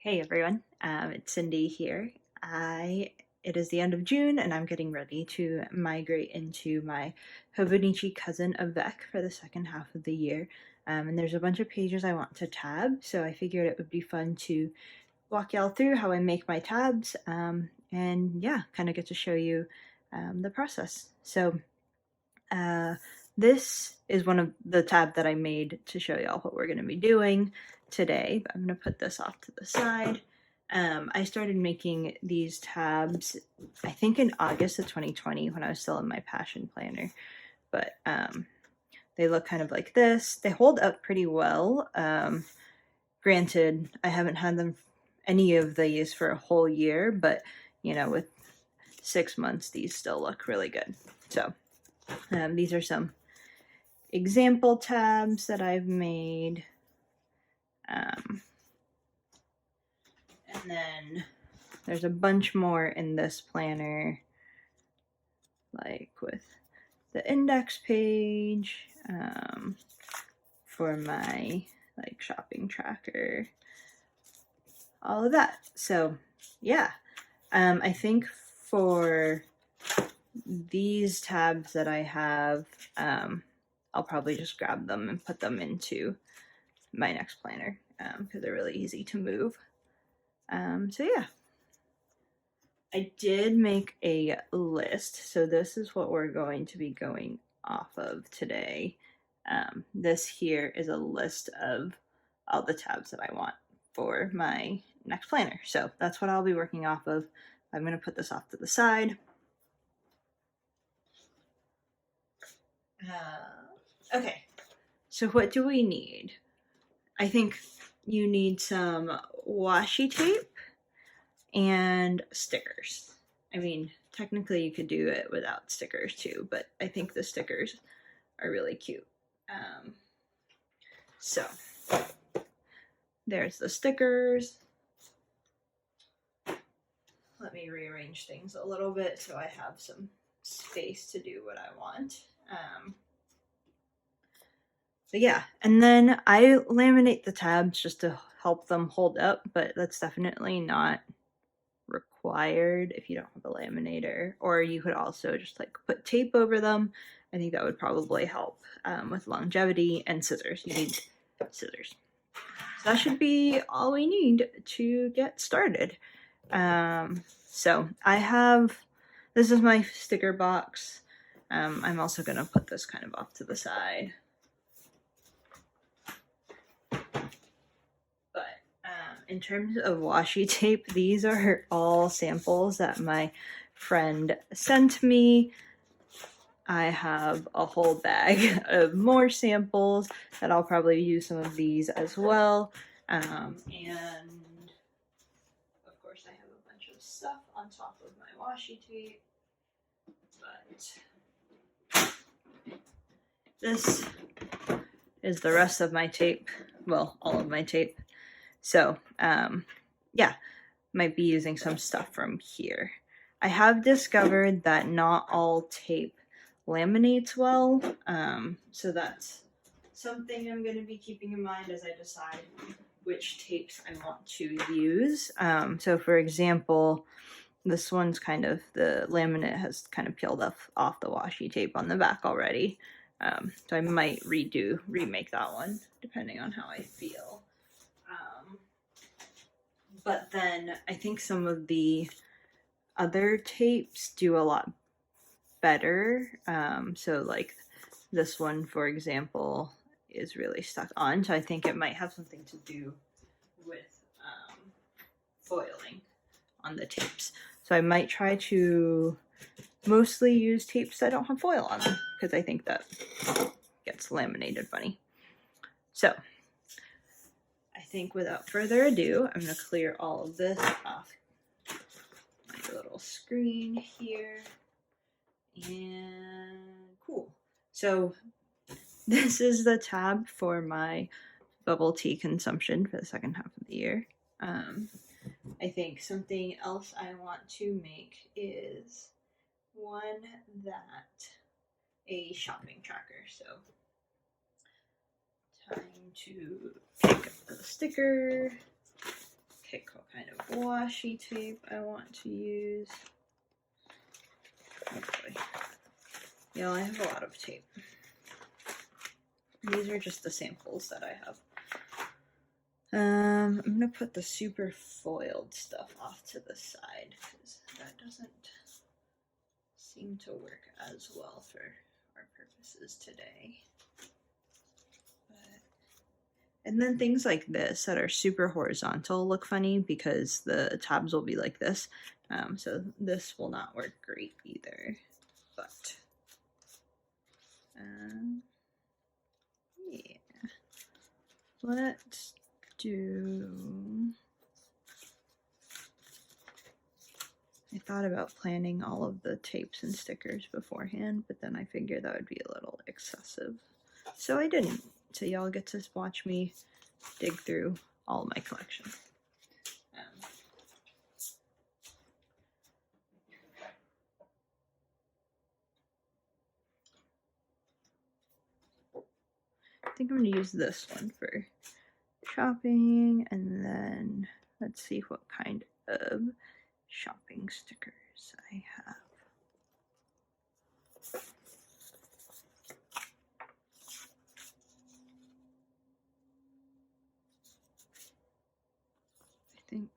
Hey everyone, it's Cindy here. It is the end of June and I'm getting ready to migrate into my Hobonichi cousin Avec for the second half of the year. And there's a bunch of pages I want to tab, so I figured it would be fun to walk y'all through how I make my tabs, and yeah, kind of get to show you the process. So this is one of the tab that I made to show y'all what we're going to be doing today, but I'm going to put this off to the side. I started making these tabs, I think in August of 2020 when I was still in my passion planner, but they look kind of like this. They hold up pretty well. Granted, I haven't had them any of these for a whole year, but you know, with 6 months, these still look really good. So these are some example tabs that I've made. And then there's a bunch more in this planner, like with the index page, for my like shopping tracker, all of that. So yeah, I think for these tabs that I have, I'll probably just grab them and put them into my next planner because they're really easy to move. So yeah, I did make a list. So this is what we're going to be going off of today. This here is a list of all the tabs that I want for my next planner. So that's what I'll be working off of. I'm going to put this off to the side. Okay, so what do we need? I think you need some washi tape and stickers. I mean, technically you could do it without stickers too, but I think the stickers are really cute. So there's the stickers. Let me rearrange things a little bit so I have some space to do what I want. But yeah, and then I laminate the tabs just to help them hold up, but that's definitely not required if you don't have a laminator, or you could also just like put tape over them. I think that would probably help with longevity. And scissors, you need scissors. So that should be all we need to get started. So I have, this is my sticker box. I'm also gonna put this kind of off to the side. In terms of washi tape, these are all samples that my friend sent me. I have a whole bag of more samples that I'll probably use some of these as well. And of course I have a bunch of stuff on top of my washi tape. But this is the rest of my tape. Well, all of my tape. So, yeah, might be using some stuff from here. I have discovered that not all tape laminates well, so that's something I'm going to be keeping in mind as I decide which tapes I want to use. So for example, this one's kind of, the laminate has kind of peeled off the washi tape on the back already. So I might remake that one depending on how I feel. But then I think some of the other tapes do a lot better. So like this one, for example, is really stuck on. So I think it might have something to do with foiling on the tapes. So I might try to mostly use tapes that don't have foil on them because I think that gets laminated funny. So I think without further ado, I'm going to clear all of this off my little screen here. And cool. So this is the tab for my bubble tea consumption for the second half of the year. I think something else I want to make is one that a shopping tracker. So time to pick up the sticker. pick what kind of washi tape I want to use. Oh boy. Yeah, I have a lot of tape. These are just the samples that I have. I'm gonna put the super foiled stuff off to the side because that doesn't seem to work as well for our purposes today. And then things like this that are super horizontal look funny because the tabs will be like this. So this will not work great either. But yeah, let's do. I thought about planning all of the tapes and stickers beforehand, but then I figured that would be a little excessive. So I didn't. So y'all get to watch me dig through all my collection. I think I'm going to use this one for shopping, and then let's see what kind of shopping stickers I have. I think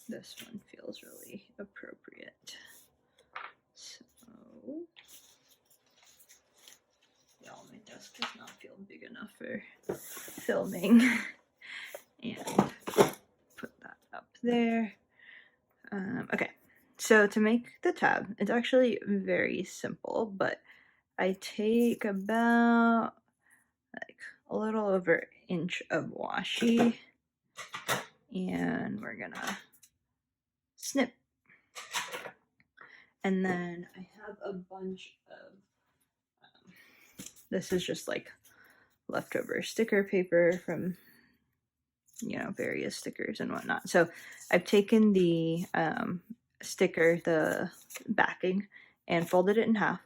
this one feels really appropriate. So, y'all, my desk does not feel big enough for filming. And put that up there. Okay, so to make the tab, it's actually very simple, but I take about like a little over an inch of washi, and we're gonna snip. And then I have a bunch of, this is just like leftover sticker paper from, you know, various stickers and whatnot. So I've taken the sticker, the backing, and folded it in half.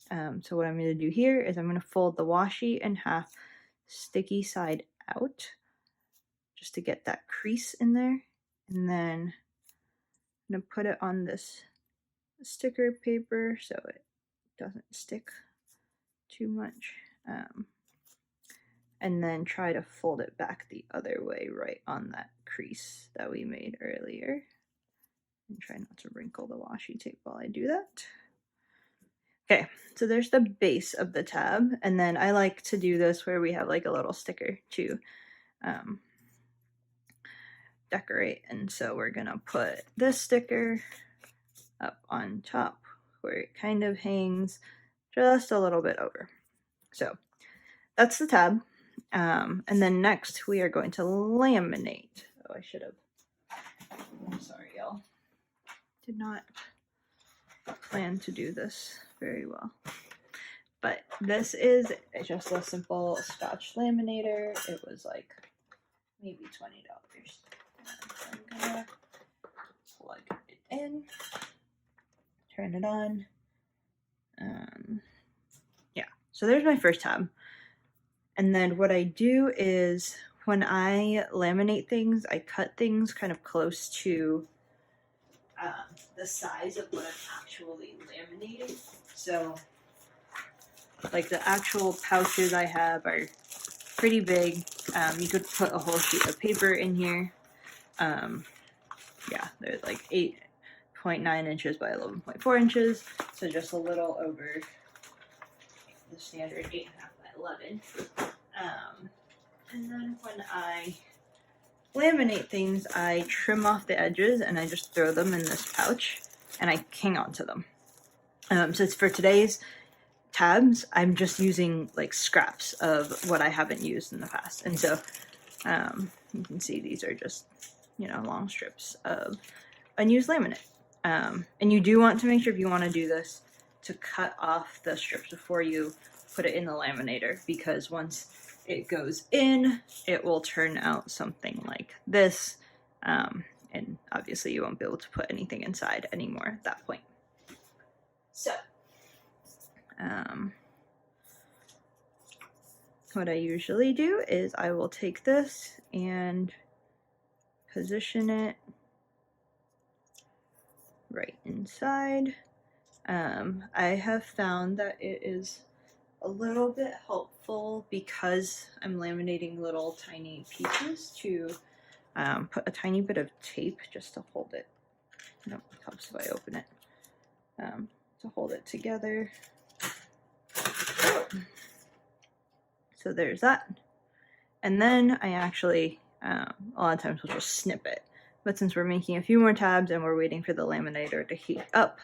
So what I'm going to do here is I'm going to fold the washi in half, sticky side out, just to get that crease in there. And then I'm going to put it on this sticker paper so it doesn't stick too much. And then try to fold it back the other way right on that crease that we made earlier. And try not to wrinkle the washi tape while I do that. Okay, so there's the base of the tab, and then I like to do this where we have like a little sticker to decorate, and so we're gonna put this sticker up on top where it kind of hangs just a little bit over. So that's the tab. And then next we are going to laminate. Oh, I should have. I'm sorry, y'all. Did not plan to do this very well. But this is just a simple Scotch laminator. It was like maybe $20. I'm gonna plug it in, turn it on. Yeah, so there's my first tab. And then what I do is when I laminate things, I cut things kind of close to the size of what I'm actually laminating. So like the actual pouches I have are pretty big. You could put a whole sheet of paper in here. Yeah, they're like 8.9 inches by 11.4 inches. So just a little over the standard 8.5 by 11. And then when I laminate things, I trim off the edges and I just throw them in this pouch and I hang on to them. So it's for today's tabs, I'm just using like scraps of what I haven't used in the past. And so you can see these are just, you know, long strips of unused laminate. And you do want to make sure, if you want to do this, to cut off the strips before you put it in the laminator, because once it goes in, it will turn out something like this. And obviously you won't be able to put anything inside anymore at that point. So, what I usually do is I will take this and position it right inside. I have found that it is a little bit helpful because I'm laminating little tiny pieces to put a tiny bit of tape just to hold it. No, it helps if I open it. To hold it together. So there's that. And then I actually, a lot of times we'll just snip it. But since we're making a few more tabs and we're waiting for the laminator to heat up,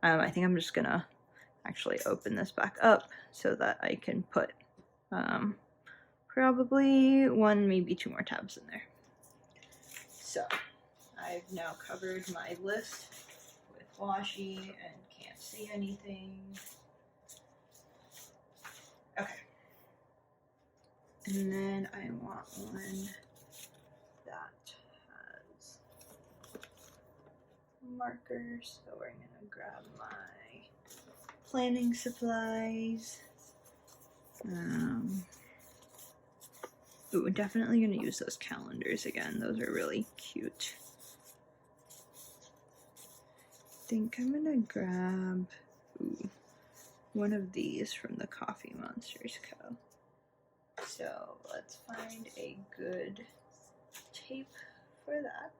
I think I'm just gonna actually open this back up so that I can put probably one, maybe two more tabs in there. So I've now covered my list with washi and can't see anything. Okay. And then I want one that has markers. So we're gonna grab my planning supplies. Ooh, definitely gonna use those calendars again. Those are really cute. I think I'm gonna grab one of these from the Coffee Monsters Co. So let's find a good tape for that.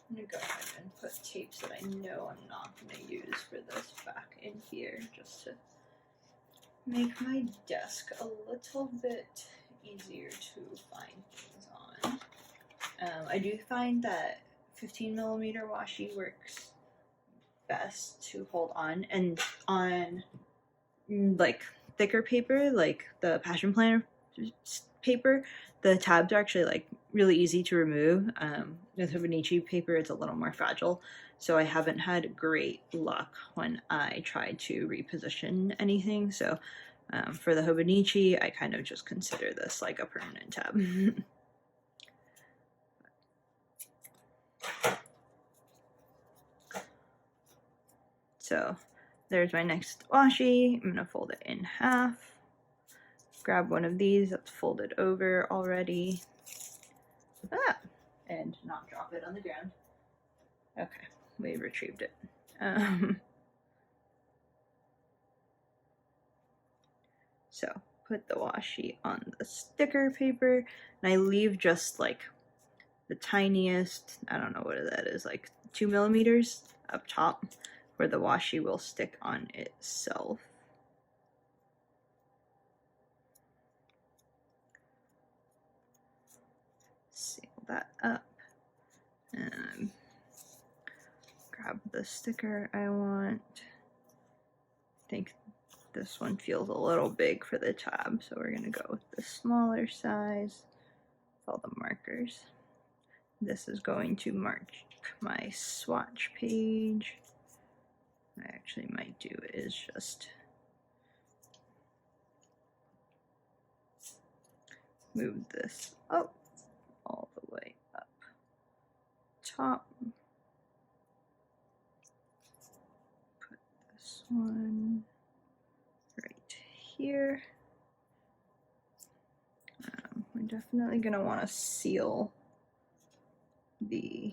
I'm gonna go ahead and put tapes that I know I'm not gonna use for this back in here just to make my desk a little bit easier to find things on. I do find that 15mm washi works best to hold on, and on like thicker paper, like the Passion Planner paper, the tabs are actually like really easy to remove. With Hobonichi paper, it's a little more fragile, so I haven't had great luck when I try to reposition anything. So for the Hobonichi, I kind of just consider this like a permanent tab. So there's my next washi. I'm gonna fold it in half. Grab one of these that's folded over already. And not drop it on the ground. Okay, we retrieved it. So put the washi on the sticker paper, and I leave just like the tiniest, I don't know what that is, like 2mm up top where the washi will stick on itself. Seal that up and grab the sticker I want. I think this one feels a little big for the tab, so we're gonna go with the smaller size with all the markers. This is going to mark my swatch page. What I actually might do is just move this up all the way up top. Put this one right here. We're definitely gonna want to seal the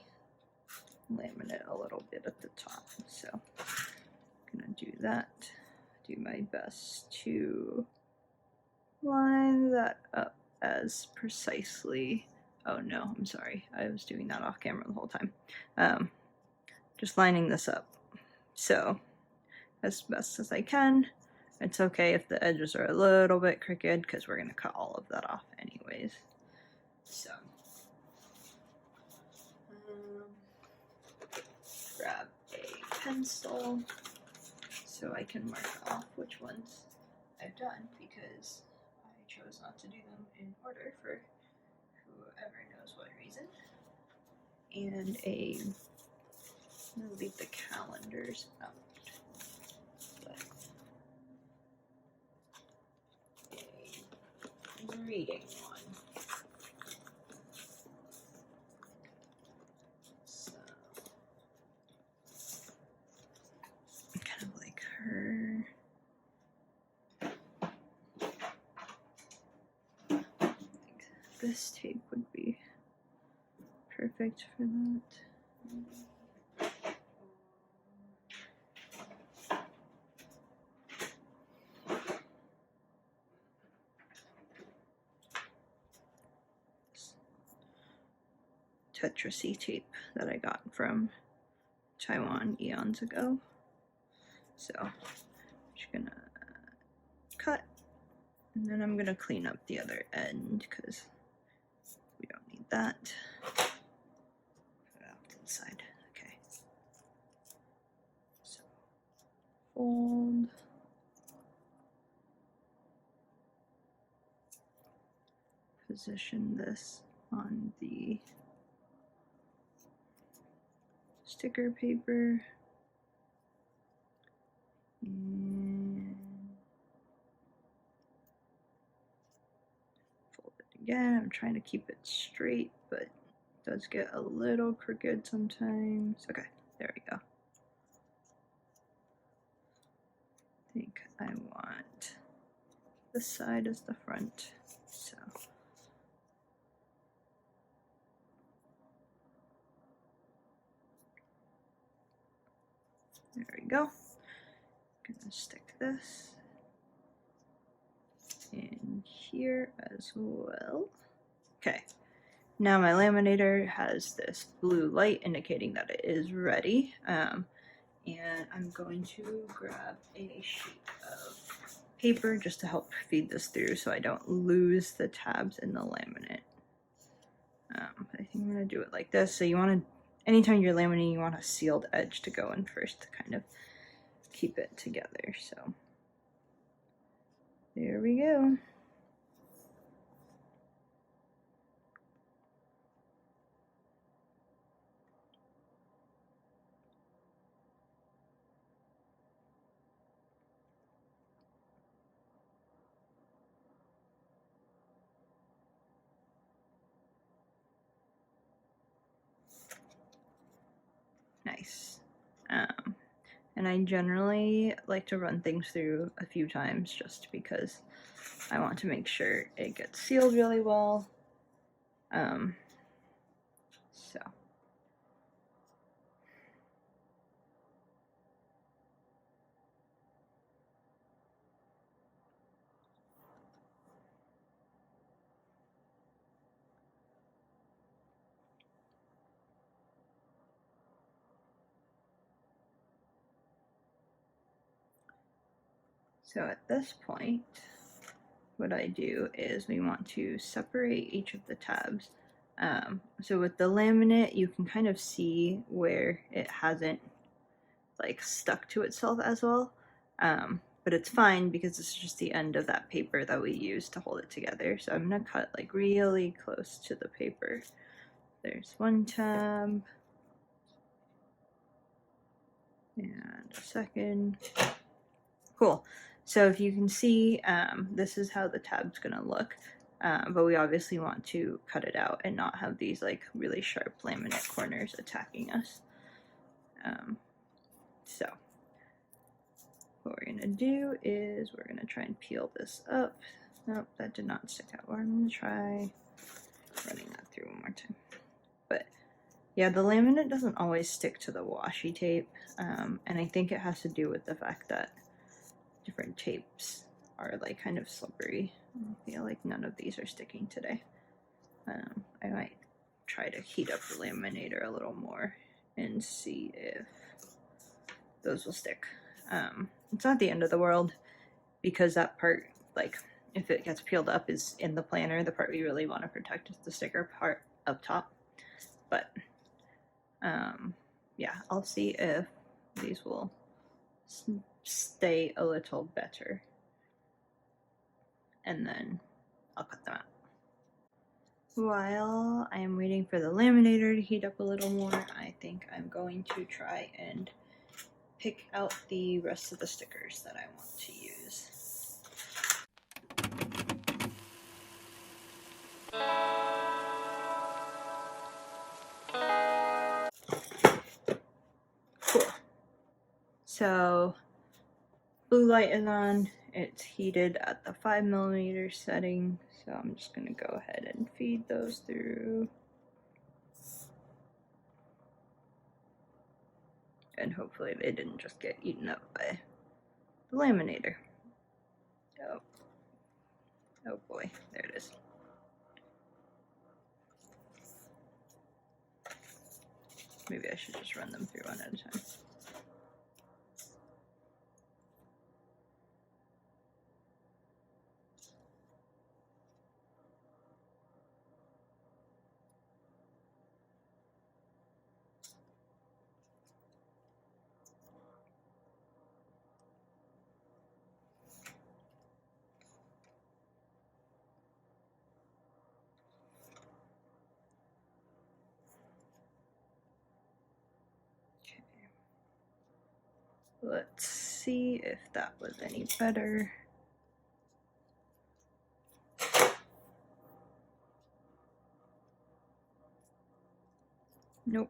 laminate a little bit at the top, so I'm gonna do that. Do my best to line that up as precisely. Oh no, I'm sorry, I was doing that off camera the whole time. Just lining this up so as best as I can. It's okay if the edges are a little bit crooked because we're gonna cut all of that off anyways. So grab a pencil so I can mark off which ones I've done because I chose not to do them in order for whoever knows what reason. And I'm gonna leave the calendars out. But a reading one. So kind of like her this tape would be perfect for that. Tetra C tape that I got from Taiwan eons ago. So I'm just gonna cut, and then I'm gonna clean up the other end because we don't need that. Put it out to the side. Okay. So fold. Position this on the sticker paper. And fold it again. I'm trying to keep it straight, but it does get a little crooked sometimes. Okay, there we go. I think I want this side as the front, so. There we go. I'm gonna stick this in here as well. Okay, now my laminator has this blue light indicating that it is ready. And I'm going to grab a sheet of paper just to help feed this through so I don't lose the tabs in the laminate. I think I'm gonna do it like this. So you want to, anytime you're laminating, you want a sealed edge to go in first to kind of keep it together. So there we go. Nice. And I generally like to run things through a few times just because I want to make sure it gets sealed really well. So at this point, what I do is we want to separate each of the tabs. So with the laminate, you can kind of see where it hasn't like stuck to itself as well. But it's fine because it's just the end of that paper that we use to hold it together. So I'm gonna cut like really close to the paper. There's one tab. And a second. Cool. So if you can see, this is how the tab's gonna look. But we obviously want to cut it out and not have these like really sharp laminate corners attacking us. So what we're gonna do is we're gonna try and peel this up. Nope, that did not stick out. We're gonna try running that through one more time. But yeah, the laminate doesn't always stick to the washi tape, and I think it has to do with the fact that different tapes are like kind of slippery. I feel like none of these are sticking today. I might try to heat up the laminator a little more and see if those will stick. It's not the end of the world because that part, like if it gets peeled up, is in the planner. The part we really want to protect is the sticker part up top. But yeah, I'll see if these will stay a little better, and then I'll cut them out. While I am waiting for the laminator to heat up a little more, I think I'm going to try and pick out the rest of the stickers that I want to use. Cool. So blue light is on. It's heated at the 5mm setting, so I'm just gonna go ahead and feed those through. And hopefully they didn't just get eaten up by the laminator. Oh boy, there it is. Maybe I should just run them through one at a time. Let's see if that was any better. Nope.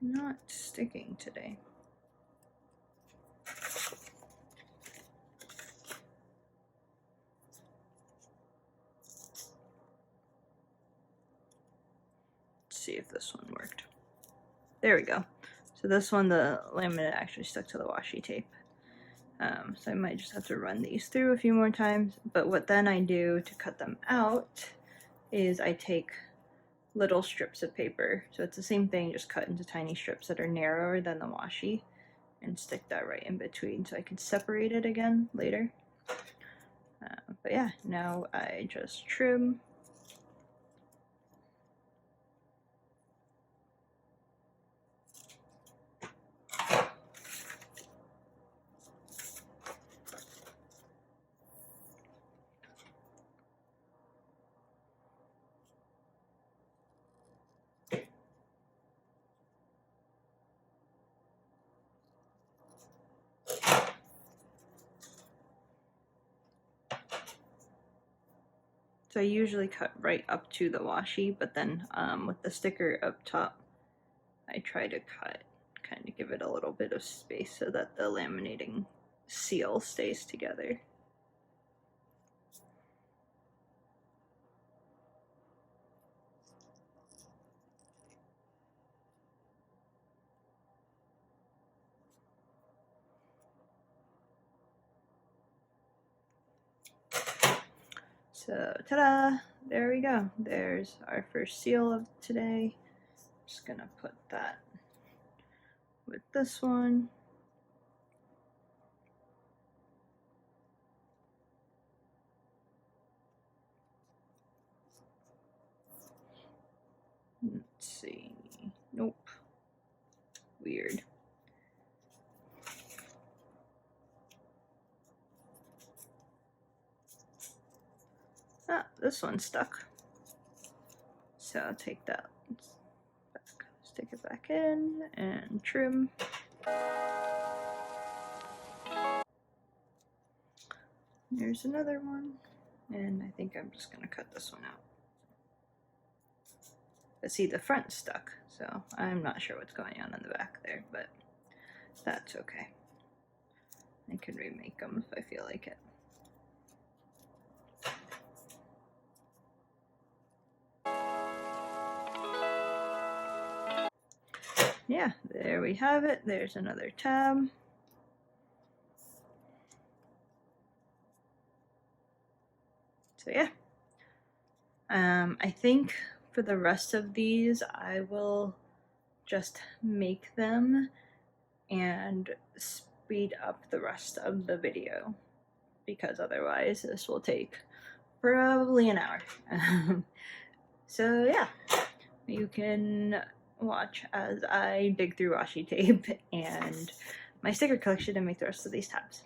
Not sticking today. Let's see if this one worked. There we go. So this one, the laminate actually stuck to the washi tape. So I might just have to run these through a few more times. But what then I do to cut them out is I take little strips of paper. So it's the same thing, just cut into tiny strips that are narrower than the washi, and stick that right in between so I can separate it again later. But yeah, now I just trim. So I usually cut right up to the washi, but then with the sticker up top, I try to cut, kind of give it a little bit of space so that the laminating seal stays together. So, ta-da! There we go. There's our first seal of today. Just gonna put that with this one. Let's see. Nope. Weird. Ah, this one's stuck. So I'll take that back, stick it back in, and trim. There's another one, and I think I'm just gonna cut this one out. But see, the front's stuck, so I'm not sure what's going on in the back there, but that's okay. I can remake them if I feel like it. Yeah, there we have it. There's another tab. So yeah, I think for the rest of these, I will just make them and speed up the rest of the video, because otherwise this will take probably an hour. So yeah, you can watch as I dig through washi tape and my sticker collection and make the rest of these tabs.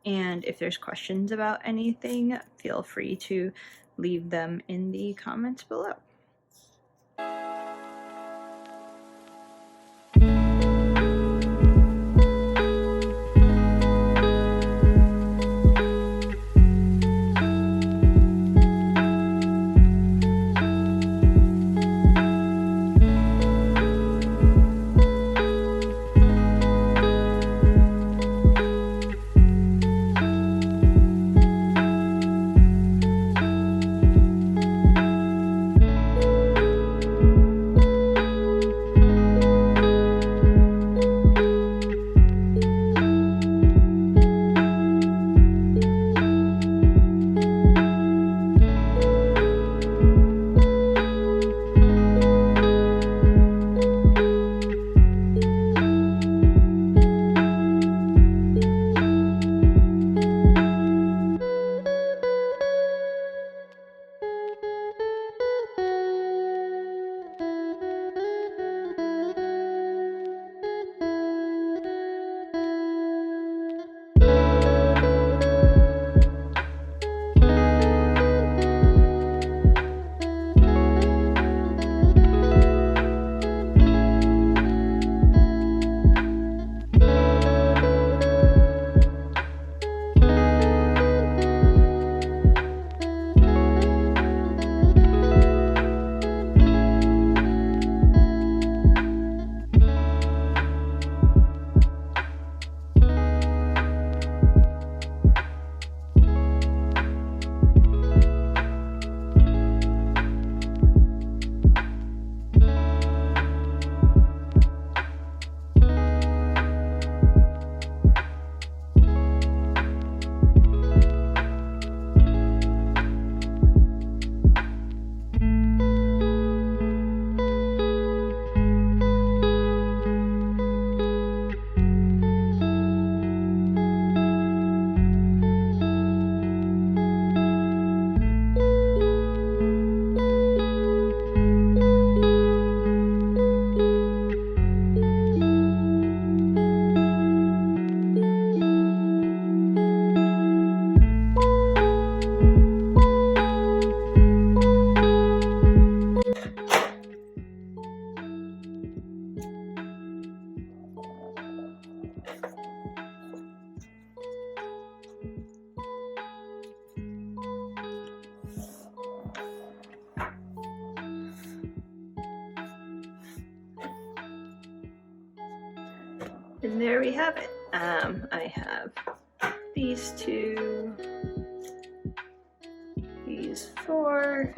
And if there's questions about anything, feel free to leave them in the comments below. And there we have it. I have these 2, these 4,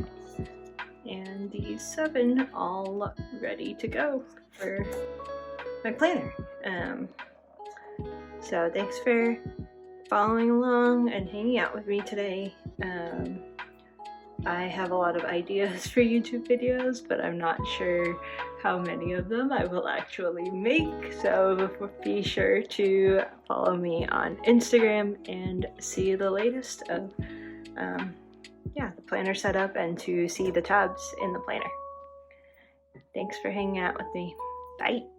and these 7 all ready to go for my planner. So thanks for following along and hanging out with me today. I have a lot of ideas for YouTube videos, but I'm not sure how many of them I will actually make, so be sure to follow me on Instagram and see the latest of the planner setup and to see the tabs in the planner. Thanks for hanging out with me. Bye!